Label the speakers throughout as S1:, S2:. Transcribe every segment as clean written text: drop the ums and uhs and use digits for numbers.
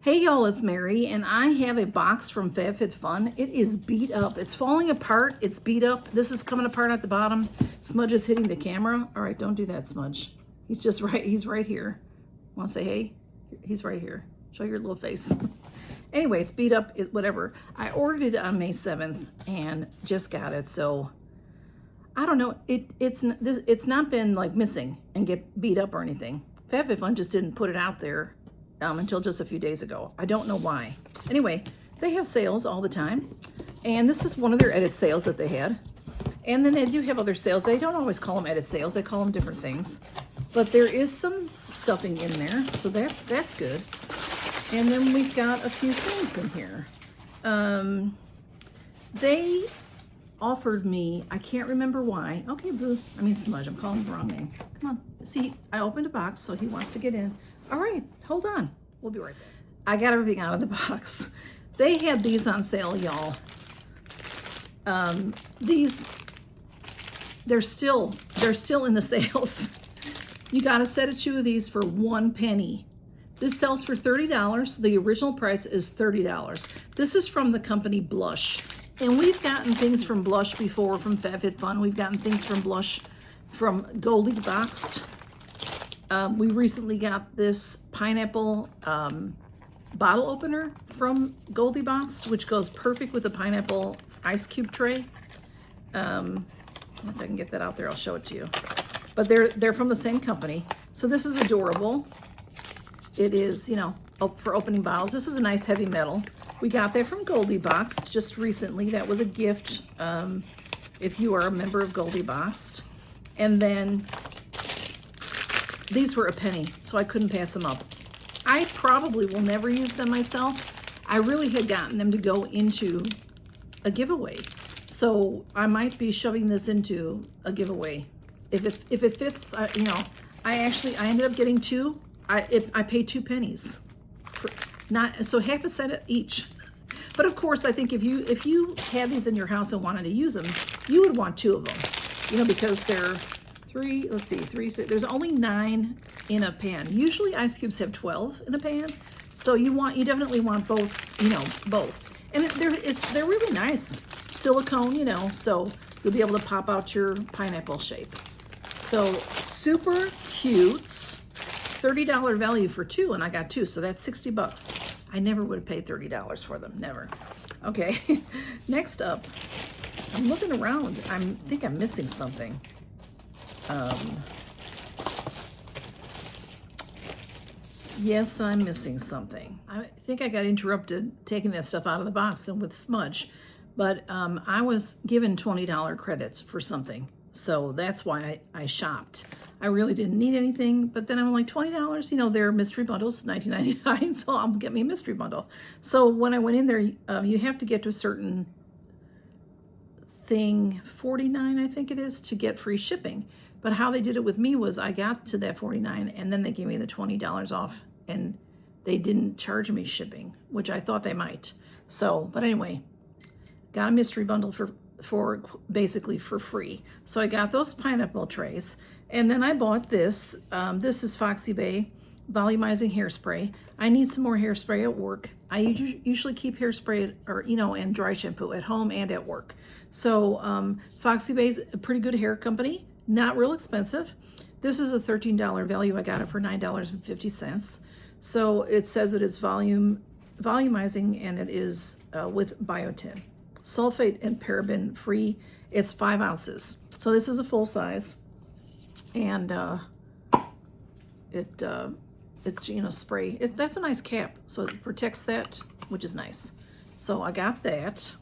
S1: Hey y'all, it's Mary, and I have a box from Fabfitfun. It is beat up. It's falling apart. It's beat up. This is coming apart at the bottom. Smudge is hitting the camera. All right, don't do that, Smudge. He's just right. He's right here. Want to say hey? He's right here. Show your little face. Anyway, it's beat up. Whatever. I ordered it on May 7th and just got it. So I don't know. It's not been like missing and get beat up or anything. Fabfitfun just didn't put it out there until just a few days ago. I don't know why. Anyway, they have sales all the time, and this is one of their edit sales that they had. And then they do have other sales. They don't always call them edit sales. They call them different things. But there is some stuffing in there, so that's good. And then we've got a few things in here. They offered me, I can't remember why. Okay, Boo. I mean Smudge. I'm calling him the wrong name. Come on. See, I opened a box, so he wants to get in. All right, hold on. We'll be right back. I got everything out of the box. They had these on sale, y'all. They're still in the sales. You got a set of 2 of these for 1 penny. This sells for $30. The original price is $30. This is from the company Blush. And we've gotten things from Blush before, from Fabfitfun. We've gotten things from Blush from Goldie Boxed. We recently got this pineapple bottle opener from Goldie Box, which goes perfect with the pineapple ice cube tray. If I can get that out there, I'll show it to you. But they're from the same company. So this is adorable. It is, you know, for opening bottles. This is a nice heavy metal. We got that from Goldie Box just recently. That was a gift if you are a member of Goldie Box. And then these were a penny, so I couldn't pass them up. I probably will never use them myself. I really had gotten them to go into a giveaway. So I might be shoving this into a giveaway. If it fits, you know, I ended up getting 2. I paid 2 pennies. So half a set each. But of course, I think if you had these in your house and wanted to use them, you would want 2 of them. You know, because they're 3, let's see, 3, 6, there's only 9 in a pan. Usually ice cubes have 12 in a pan. So you definitely want both, you know, both. And they're really nice. Silicone, you know, so you'll be able to pop out your pineapple shape. So super cute. $30 value for 2, and I got 2, so that's 60 bucks. I never would have paid $30 for them, never. Okay, next up, I'm looking around. I think I'm missing something. Yes, I'm missing something. I think I got interrupted taking that stuff out of the box and with Smudge, but I was given $20 credits for something. So that's why I shopped. I really didn't need anything, but then I'm like, $20, you know, they're mystery bundles, $19.99, so I'll get me a mystery bundle. So when I went in there, you have to get to a certain thing, $49, I think it is, to get free shipping. But how they did it with me was I got to that $49, and then they gave me the $20 off, and they didn't charge me shipping, which I thought they might. So, but anyway, got a mystery bundle for basically for free. So I got those pineapple trays, and then I bought this. This is FoxyBay volumizing hairspray. I need some more hairspray at work. I usually keep hairspray and dry shampoo at home and at work. So FoxyBay is a pretty good hair company, not real expensive. This is a $13 value. I got it for $9.50. So it says it is volumizing, and it is with biotin. Sulfate and paraben free. It's 5 ounces. So this is a full size, and it's, you know, spray. That's a nice cap, so it protects that, which is nice. So I got that.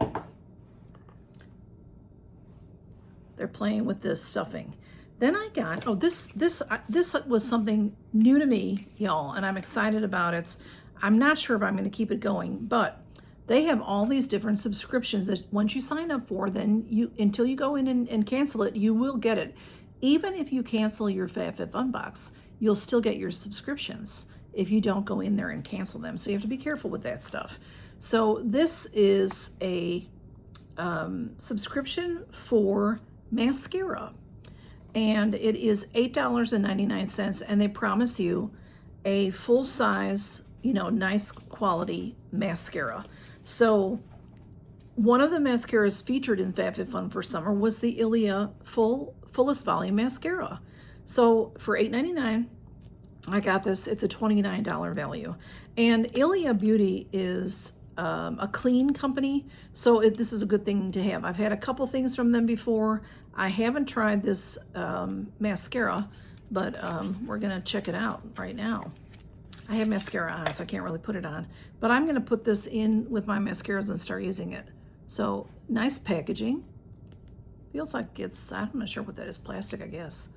S1: They're playing with this stuffing. Then I got, oh, this was something new to me, y'all, and I'm excited about it. I'm not sure if I'm going to keep it going, but they have all these different subscriptions that once you sign up for, then until you go in and cancel it, you will get it. Even if you cancel your Fabfitfun box, you'll still get your subscriptions if you don't go in there and cancel them. So you have to be careful with that stuff. So this is a subscription for mascara, and it is $8.99, and they promise you a full-size nice quality mascara. So one of the mascaras featured in Fabfitfun for summer was the Ilia Fullest Volume Mascara. So for $8.99, I got this. It's a $29 value. And Allure Beauty is a clean company, so this is a good thing to have. I've had a couple things from them before. I haven't tried this mascara, but we're gonna check it out right now. I have mascara on, so I can't really put it on, but I'm gonna put this in with my mascaras and start using it. So nice packaging. Feels like I'm not sure what that is, plastic, I guess.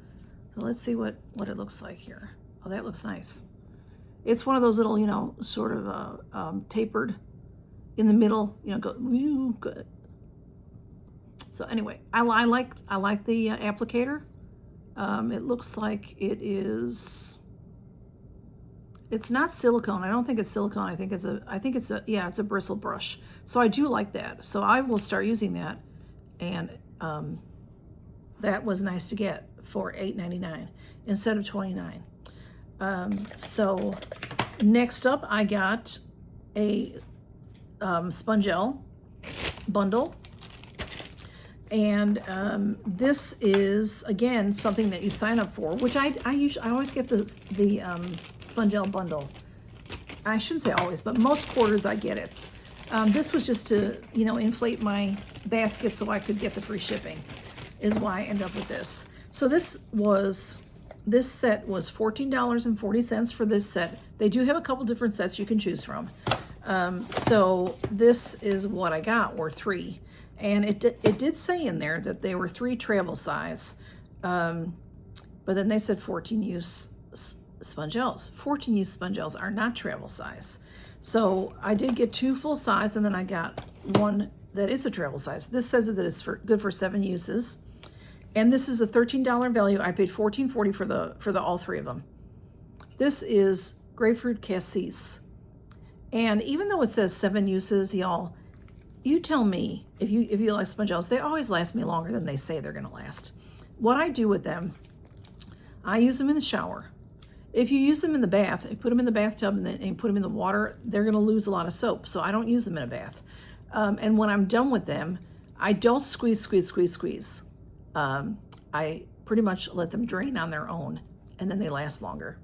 S1: So let's see what it looks like here. Oh, that looks nice. It's one of those little, sort of tapered in the middle, go good. So anyway, I like the applicator. It looks like it's not silicone. I don't think it's silicone. I think it's a bristle brush. So I do like that. So I will start using that, and that was nice to get for $8.99 instead of $29. So next up, I got a Spongellé bundle, and this is again something that you sign up for, which I always get the Spongellé bundle. I shouldn't say always, but most quarters I get it. This was just to inflate my basket so I could get the free shipping, is why I end up with this. So this set was $14.40 for this set. They do have a couple different sets you can choose from. So this is what I got, were 3. And it did say in there that they were 3 travel size. But then they said 14 use Spongellés. 14 use Spongellés are not travel size. So I did get 2 full size, and then I got 1 that is a travel size. This says that it's good for 7 uses. And this is a $13 value. I paid $14.40 for the all 3 of them. This is grapefruit cassis. And even though it says 7 uses, y'all, you tell me if you like Spongellés. They always last me longer than they say they're gonna last. What I do with them, I use them in the shower. If you use them in the bath, you put them in the bathtub and put them in the water, they're gonna lose a lot of soap. So I don't use them in a bath. And when I'm done with them, I don't squeeze. I pretty much let them drain on their own, and then they last longer.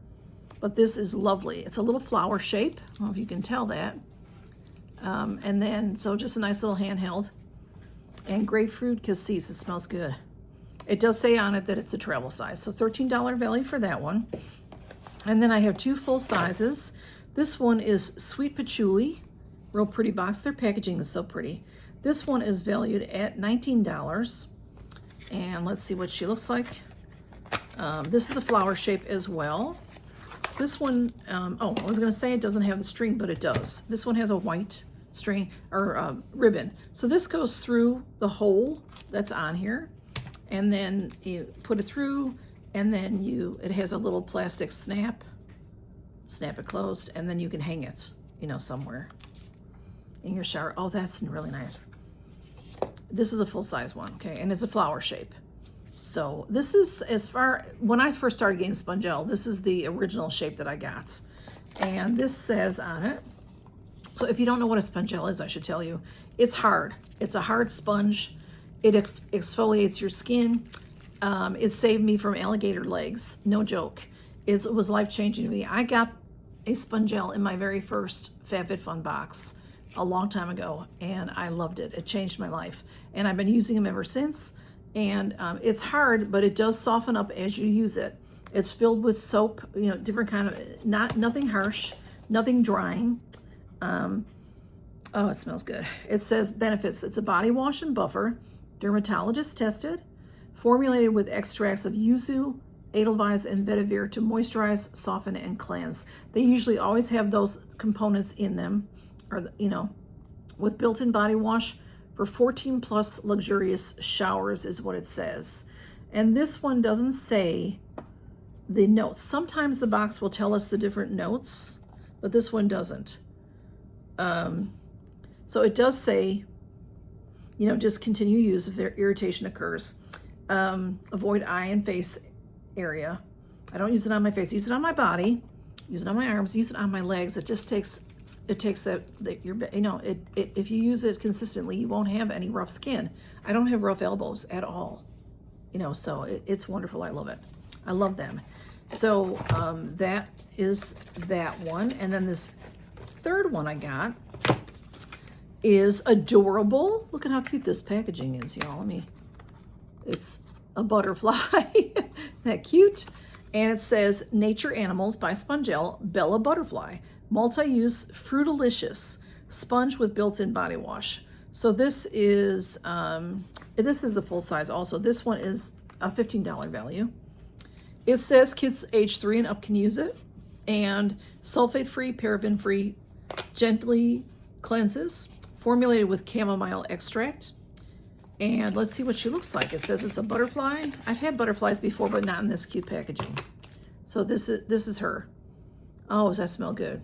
S1: But this is lovely. It's a little flower shape. I don't know if you can tell that. And then, so just a nice little handheld. And grapefruit cassis, it smells good. It does say on it that it's a travel size. So $13 value for that one. And then I have 2 full sizes. This one is sweet patchouli, real pretty box. Their packaging is so pretty. This one is valued at $19. And let's see what she looks like. This is a flower shape as well. This one, oh, I was gonna say it doesn't have the string, but it does. This one has a white string or ribbon. So this goes through the hole that's on here, and then you put it through, and then it has a little plastic snap it closed, and then you can hang it, somewhere in your shower. Oh, that's really nice. This is a full size one, okay, and it's a flower shape. So this is, when I first started getting Spongellé, this is the original shape that I got. And this says on it, so if you don't know what a Spongellé is, I should tell you, it's hard. It's a hard sponge. It exfoliates your skin. It saved me from alligator legs, no joke. It was life-changing to me. I got a Spongellé in my very first Fabfitfun box a long time ago, and I loved it. It changed my life, and I've been using them ever since. And it's hard, but it does soften up as you use it. It's filled with soap, different kind of, nothing harsh, nothing drying. Oh, it smells good. It says benefits. It's a body wash and buffer, dermatologist tested, formulated with extracts of yuzu, edelweiss, and vetiver to moisturize, soften, and cleanse. They usually always have those components in them, or with built-in body wash for 14 plus luxurious showers is what it says. And this one doesn't say the notes. Sometimes the box will tell us the different notes, but this one doesn't. So it does say, discontinue use if irritation occurs. Avoid eye and face area. I don't use it on my face. I use it on my body. use it on my arms, use it on my legs. It just takes, if you use it consistently, you won't have any rough skin. I don't have rough elbows at all, so it's wonderful. I love it. I love them. So that is that one. And then this third one I got is adorable. Look at how cute this packaging is, y'all. It's a butterfly. Isn't that cute? And it says Nature Animals by Spongellé Bella Butterfly. Multi-use Fruitalicious sponge with built-in body wash. So this is a full size also. This one is a $15 value. It says kids age 3 and up can use it. And sulfate-free, paraben-free, gently cleanses, formulated with chamomile extract. And let's see what she looks like. It says it's a butterfly. I've had butterflies before, but not in this cute packaging. So this is her. Oh, does that smell good?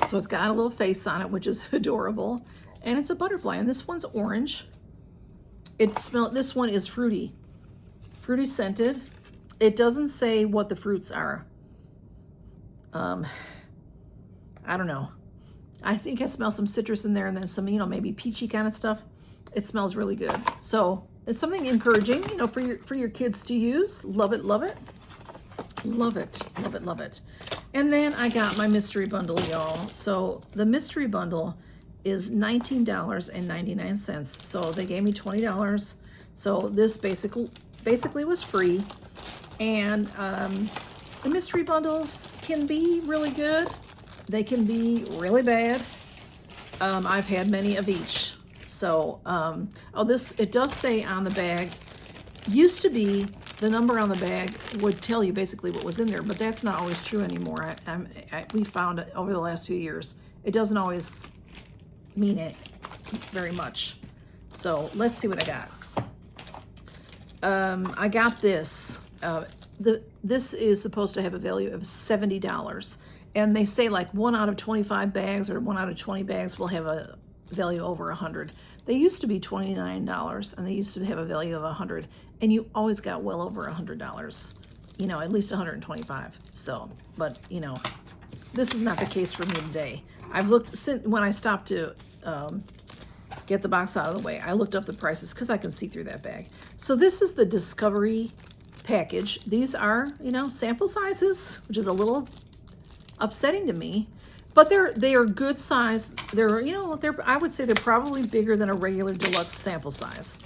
S1: So it's got a little face on it, which is adorable. And it's a butterfly. And this one's orange. This one is fruity. Fruity scented. It doesn't say what the fruits are. I don't know. I think I smell some citrus in there and then some, maybe peachy kind of stuff. It smells really good. So it's something encouraging, for your kids to use. Love it, love it. Love it, love it, love it. And then I got my mystery bundle, y'all. So the mystery bundle is $19.99. So they gave me $20. So this basically was free. And the mystery bundles can be really good. They can be really bad. I've had many of each. So, it does say on the bag, used to be the number on the bag would tell you basically what was in there, but that's not always true anymore. We found it over the last few years. It doesn't always mean it very much. So let's see what I got. I got this. This is supposed to have a value of $70. And they say like 1 out of 25 bags or 1 out of 20 bags will have a value over 100. They used to be $29 and they used to have a value of 100, and you always got well over $100, at least 125. So, but this is not the case for me today. I've looked since when I stopped to get the box out of the way. I looked up the prices because I can see through that bag. So this is the Discovery package. These are, sample sizes, which is a little upsetting to me. But they are good size. I would say they're probably bigger than a regular deluxe sample size.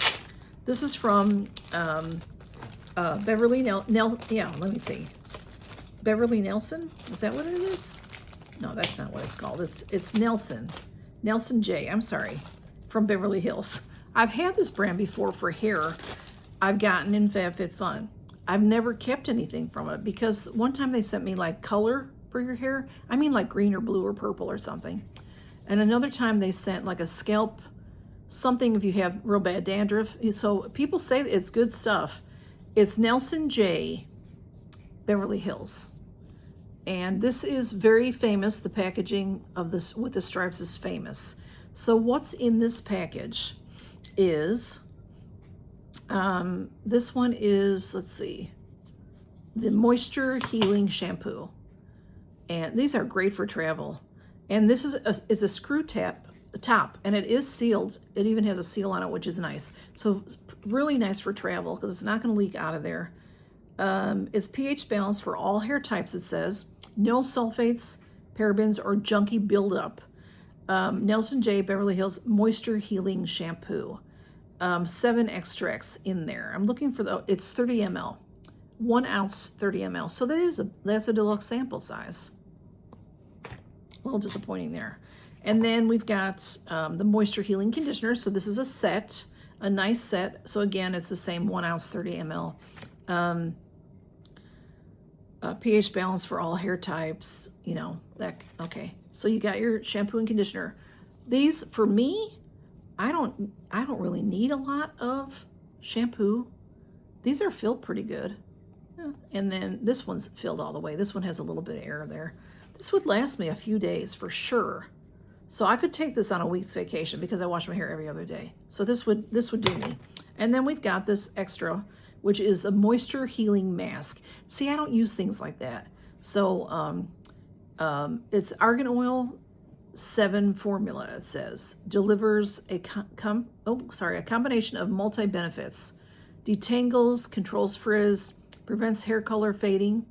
S1: This is from Beverly let me see. Beverly Nelson? Is that what it is? No, that's not what it's called. It's Nelson J. I'm sorry, from Beverly Hills. I've had this brand before for hair. I've gotten in Fabfitfun. I've never kept anything from it because one time they sent me like color for your hair. I mean like green or blue or purple or something. And another time they sent like a scalp something if you have real bad dandruff. So people say it's good stuff. It's Nelson J, Beverly Hills. And this is very famous. The packaging of this with the stripes is famous. So what's in this package is, this one is, let's see, the Moisture Healing Shampoo. And these are great for travel. And this is it's a screw top, and it is sealed. It even has a seal on it, which is nice. So it's really nice for travel because it's not going to leak out of there. It's pH balanced for all hair types, it says. No sulfates, parabens, or junky buildup. Nelson J, Beverly Hills Moisture Healing Shampoo. 7 extracts in there. I'm looking for it's 30 ml. 1 ounce, 30 ml. So that's a deluxe sample size. A little disappointing there. And then we've got the Moisture Healing Conditioner. So this is a set, a nice set. So again, it's the same 1 ounce, 30 ml. pH balance for all hair types, okay. So you got your shampoo and conditioner. These, for me, I don't really need a lot of shampoo. These are filled pretty good. And then this one's filled all the way. This one has a little bit of air there. This would last me a few days for sure. So I could take this on a week's vacation because I wash my hair every other day. So this would do me. And then we've got this extra, which is a moisture healing mask. See, I don't use things like that. So It's argan oil 7 formula, it says. Delivers a combination of multi-benefits. Detangles, controls frizz, prevents hair color fading,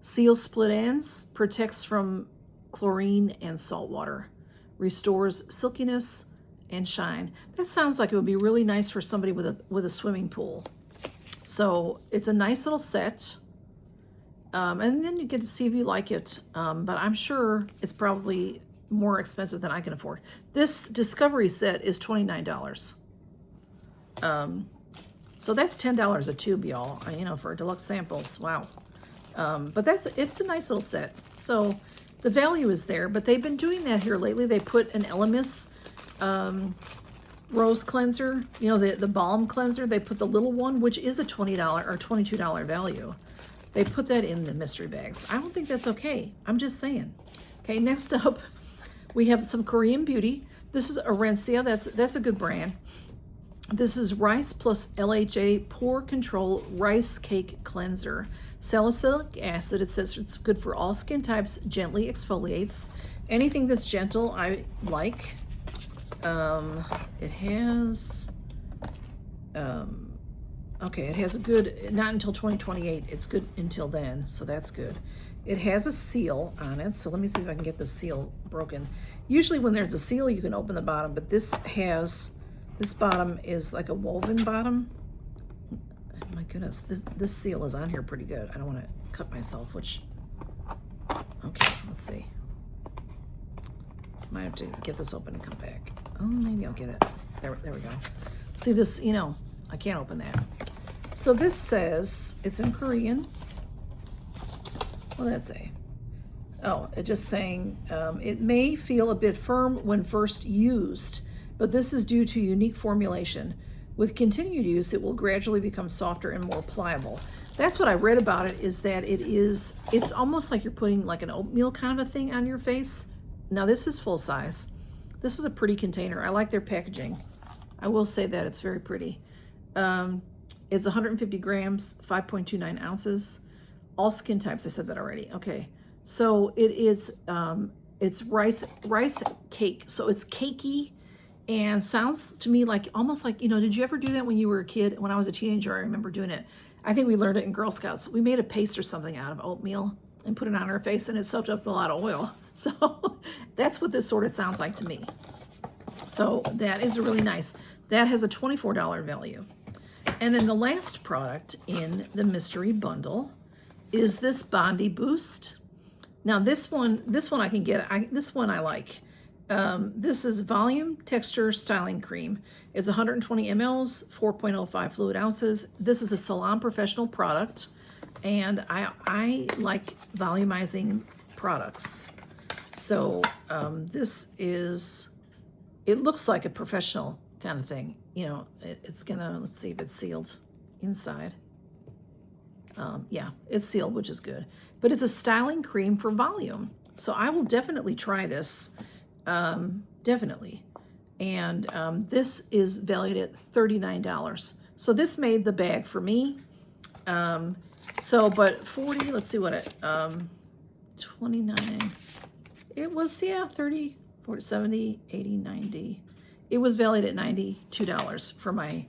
S1: seals split ends, protects from chlorine and salt water, restores silkiness and shine. That sounds like it would be really nice for somebody with a swimming pool. So it's a nice little set. And then you get to see if you like it. But I'm sure it's probably more expensive than I can afford. This Discovery set is $29. So that's $10 a tube, y'all, you know, for deluxe samples. Wow. But it's a nice little set. So the value is there, but they've been doing that here lately. They put an Elemis rose cleanser, you know, the balm cleanser. They put the little one, which is a $20 or $22 value. They put that in the mystery bags. I don't think that's okay. I'm just saying. Okay, next up, we have some Korean beauty. This is Orencia. That's a good brand. This is Rice plus LHA Pore Control Rice Cake Cleanser. Salicylic acid, it says it's good for all skin types, gently exfoliates. Anything that's gentle, I like. It has, okay, it has a good, not until 2028. It's good until then, so that's good. It has a seal on it, so let me see if I can get the seal broken. Usually when there's a seal, you can open the bottom, but this bottom is like a woven bottom. Oh my goodness, this seal is on here pretty good. I don't want to cut myself, which, okay, let's see. Might have to get this open and come back. Oh, maybe I'll get it. There we go. See this, you know, I can't open that. So this says, it's in Korean. What did that say? Oh, it's just saying, it may feel a bit firm when first used, but this is due to unique formulation. With continued use, it will gradually become softer and more pliable. That's what I read about it, is that it's almost like you're putting like an oatmeal kind of a thing on your face. Now this is full size. This is a pretty container. I like their packaging. I will say that it's very pretty. It's 150 grams, 5.29 ounces. All skin types, I said that already. Okay, so it is, it's rice cake. So it's cakey and sounds to me like, almost like, you know, did you ever do that when you were a kid? When I was a teenager, I remember doing it. I think we learned it in Girl Scouts. We made a paste or something out of oatmeal and put it on our face, and it soaked up a lot of oil. So that's what this sort of sounds like to me. So that is really nice. That has a $24 value. And then the last product in the mystery bundle is this Bondi Boost. Now this one I can get. This one I like. This is Volume Texture Styling Cream. It's 120 mLs, 4.05 fluid ounces. This is a Salon Professional product, and I like volumizing products. So this is, it looks like a professional kind of thing. You know, it's gonna, let's see if it's sealed inside. Yeah, it's sealed, which is good. But it's a styling cream for volume. So I will definitely try this. Definitely. And this is valued at $39. So this made the bag for me. But 40, let's see what it, 29, it was, yeah, 30, 40, 70, 80, 90. It was valued at $92 for my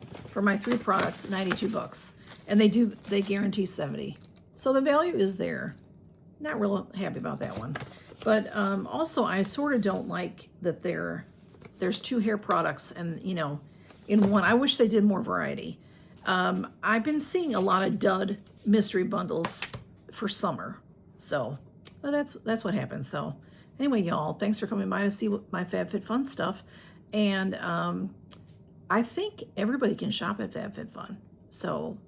S1: 3 products, $92. And they guarantee 70. So the value is there. Not real happy about that one. But also I sort of don't like that there's 2 hair products and, you know, in one. I wish they did more variety. I've been seeing a lot of dud mystery bundles for summer. So but that's what happens. So anyway, y'all, thanks for coming by to see what my Fabfitfun stuff. And I think everybody can shop at Fabfitfun. So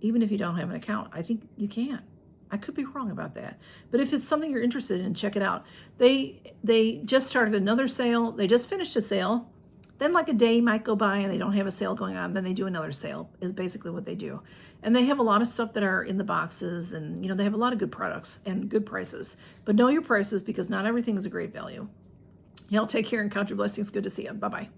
S1: even if you don't have an account, I think you can. I could be wrong about that. But if it's something you're interested in, check it out. They just started another sale. They just finished a sale. Then like a day might go by and they don't have a sale going on. Then they do another sale is basically what they do. And they have a lot of stuff that are in the boxes, and you know, they have a lot of good products and good prices. But know your prices, because not everything is a great value. Y'all take care and count your blessings. Good to see you. Bye-bye.